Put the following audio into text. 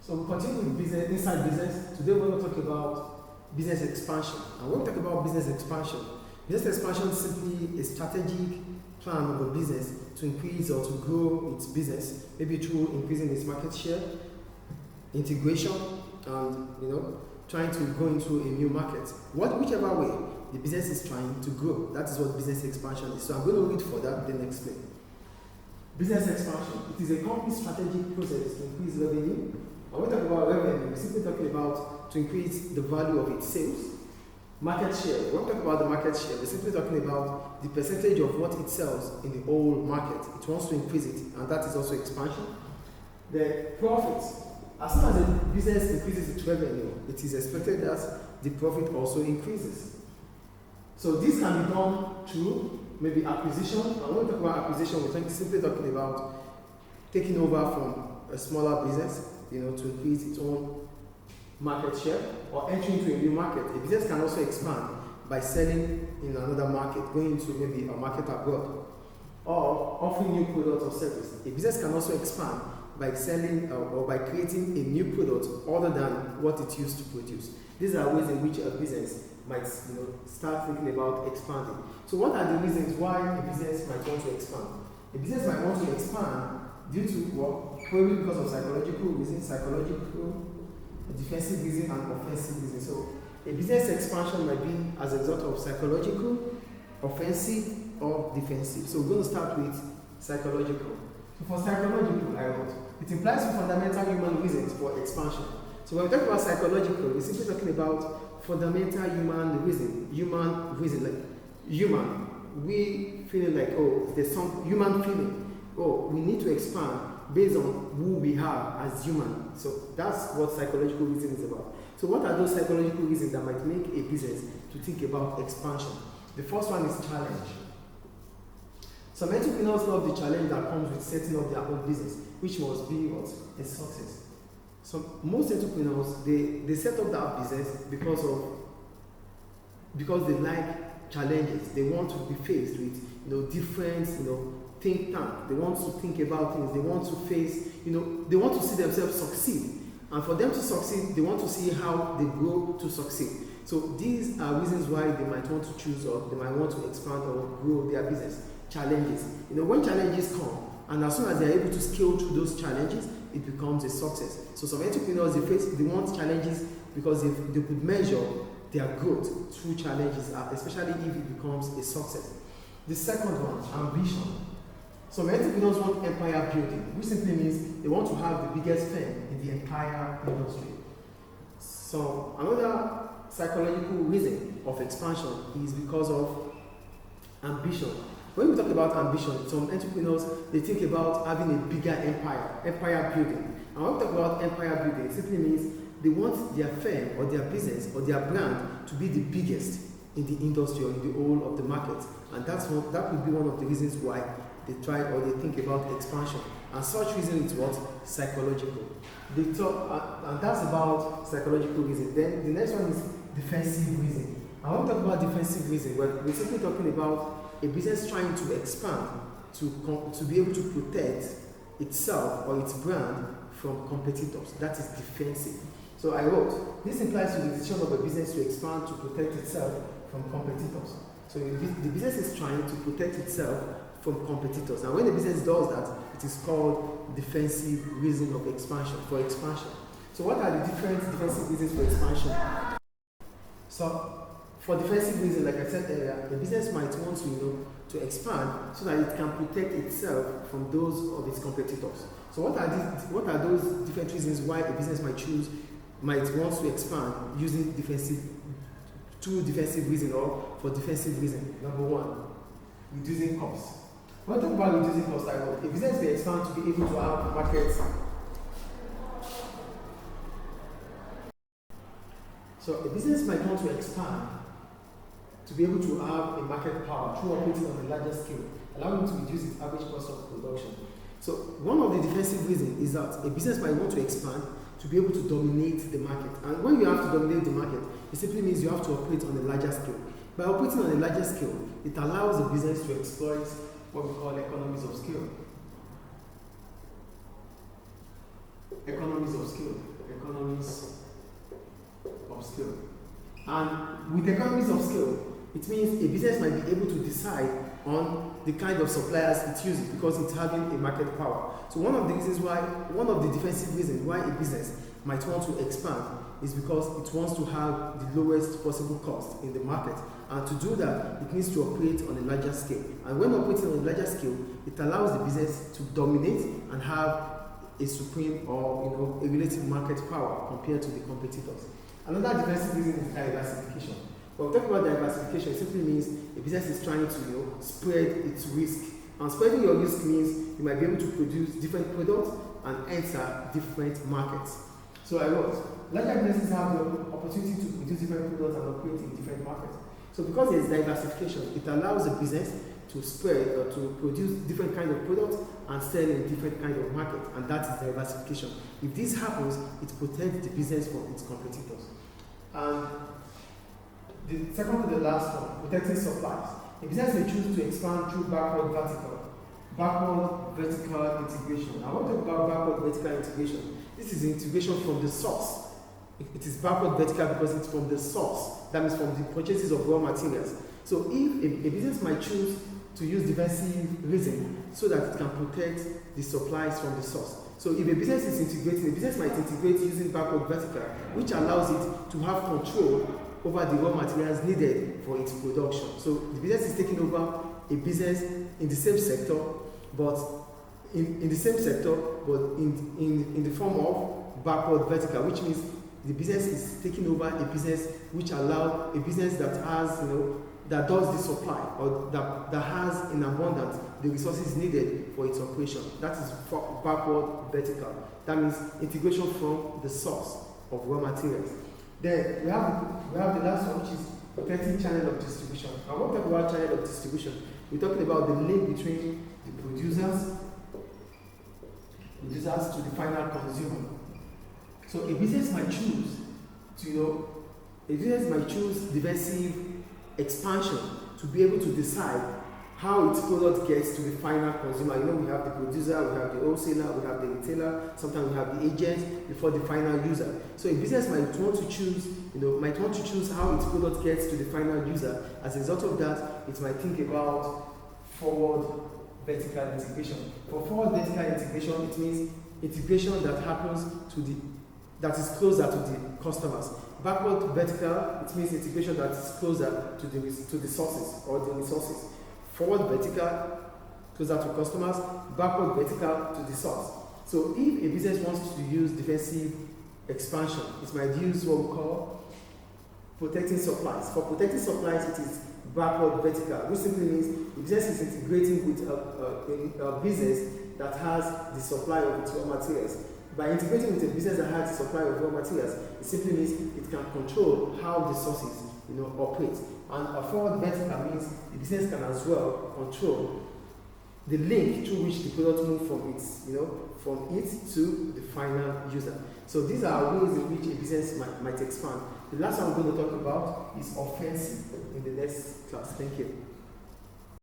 So we continue with business, inside business. Today we're going to talk about business expansion. And when we talk about business expansion is simply a strategic plan of a business to increase or to grow its business, maybe through increasing its market share, integration, and trying to go into a new market. Whichever way the business is trying to grow, that is what business expansion is. So I'm going to read for that, then explain. Business expansion. It is a company's strategic process to increase revenue. And when we talk about revenue, we're simply talking about to increase the value of its sales. Market share. When we talk about the market share, we're simply talking about the percentage of what it sells in the whole market. It wants to increase it, and that is also expansion. The profits. As soon as a business increases its revenue, it is expected that the profit also increases. So this can be done through maybe acquisition. And when we talk about acquisition, we're simply talking about taking over from a smaller business, to increase its own market share, or entering into a new market. A business can also expand by selling in another market, going into maybe a market abroad, or offering new products or service. A business can also expand by selling or by creating a new product other than what it used to produce. These are ways in which a business might start thinking about expanding. So what are the reasons why a business might want to expand? A business might want to expand due to what? Probably because of psychological reasons, defensive reason, and offensive reason. So a business expansion might be as a result of psychological, offensive, or defensive. So we're going to start with psychological. So for psychological, it implies fundamental human reasons for expansion. So when we talk about psychological, we're simply talking about fundamental human reason, we feeling like, there's some human feeling, we need to expand based on who we are as human. So that's what psychological reason is about. So what are those psychological reasons that might make a business to think about expansion? The first one is challenge. Some entrepreneurs love the challenge that comes with setting up their own business, which must be what? A success. So most entrepreneurs, they set up that business because they like challenges. They want to be faced with different think tank. They want to think about things. They want to face, they want to see themselves succeed. And for them to succeed, they want to see how they grow to succeed. So these are reasons why they might want to choose, or they might want to expand or grow their business. Challenges. When challenges come, and as soon as they are able to scale through those challenges, it becomes a success. So some entrepreneurs, they want challenges because they could measure their growth through challenges, especially if it becomes a success. The second one, ambition. Some entrepreneurs want empire building, which simply means they want to have the biggest firm in the entire industry. So another psychological reason of expansion is because of ambition. When we talk about ambition, some entrepreneurs, they think about having a bigger empire building. And when we talk about empire building, it simply means they want their firm or their business or their brand to be the biggest in the industry or in the whole of the market. And that would be one of the reasons why they try or they think about expansion. And such reason is what? Psychological. And that's about psychological reason. Then the next one is defensive reason. And when we talk about defensive reason, we're simply talking about a business trying to expand to be able to protect itself or its brand from competitors. That is defensive. So I wrote, this implies the decision of a business to expand to protect itself from competitors. So the business is trying to protect itself from competitors. And when the business does that, it is called defensive reason of expansion, for expansion. So what are the different defensive reasons for expansion? So for defensive reasons, like I said earlier, the business might want to expand so that it can protect itself from those of its competitors. So what are those different reasons why a business might want to expand using defensive reason or for defensive reason? Number one, reducing costs. When I talk about reducing costs, a business may expand to be able to have markets. So a business might want to expand to be able to have a market power through operating on a larger scale, allowing to reduce its average cost of production. So one of the defensive reasons is that a business might want to expand to be able to dominate the market. And when you have to dominate the market, it simply means you have to operate on a larger scale. By operating on a larger scale, it allows the business to exploit what we call economies of scale. Economies of scale. Economies of scale. And with economies of scale, it means a business might be able to decide on the kind of suppliers it uses because it's having a market power. So one of the defensive reasons why a business might want to expand is because it wants to have the lowest possible cost in the market. And to do that, it needs to operate on a larger scale. And when operating on a larger scale, it allows the business to dominate and have a supreme or a relative market power compared to the competitors. Another defensive reason is diversification. When we talk about diversification, it simply means a business is trying to spread its risk. And spreading your risk means you might be able to produce different products and enter different markets. So I wrote, larger businesses have the opportunity to produce different products and operate in different markets. So because there is diversification, it allows a business to spread or to produce different kinds of products and sell in different kinds of markets, and that is diversification. If this happens, it protects the business from its competitors. And the second to the last one, protecting supplies. A business may choose to expand through backward vertical integration. I want to talk about backward vertical integration. This is integration from the source. It is backward vertical because it's from the source. That means from the purchases of raw materials. So if a business might choose to use defensive reason so that it can protect the supplies from the source. So if a business is integrating, a business might integrate using backward vertical, which allows it to have control over the raw materials needed for its production. So the business is taking over a business in the same sector, but in the form of backward vertical, which means the business is taking over a business which allows a business that has, that does the supply or that has in abundance the resources needed for its operation. That is backward vertical. That means integration from the source of raw materials. Then we have the last one, which is protecting channel of distribution. I want to talk about channel of distribution. We're talking about the link between the producers to the final consumer. So a business might choose defensive expansion to be able to decide how its product gets to the final consumer. We have the producer, we have the wholesaler, we have the retailer, sometimes we have the agent before the final user. So a business might want to choose how its product gets to the final user. As a result of that, it might think about forward vertical integration. For forward vertical integration, it means integration that happens that is closer to the customers. Backward vertical, it means integration that is closer to the sources or the resources. Forward vertical, closer to customers. Backward vertical, to the source. So if a business wants to use defensive expansion, it might use what we call protecting supplies. For protecting supplies, it is backward vertical, which simply means the business is integrating with a business that has the supply of its raw materials. By integrating with a business that has the supply of raw materials, it simply means it can control how the sources operate. And a forward vertical means the business can as well control the link through which the product moves from it to the final user. So these are ways in which a business might expand. The last one I'm going to talk about is offensive in the next class. Thank you.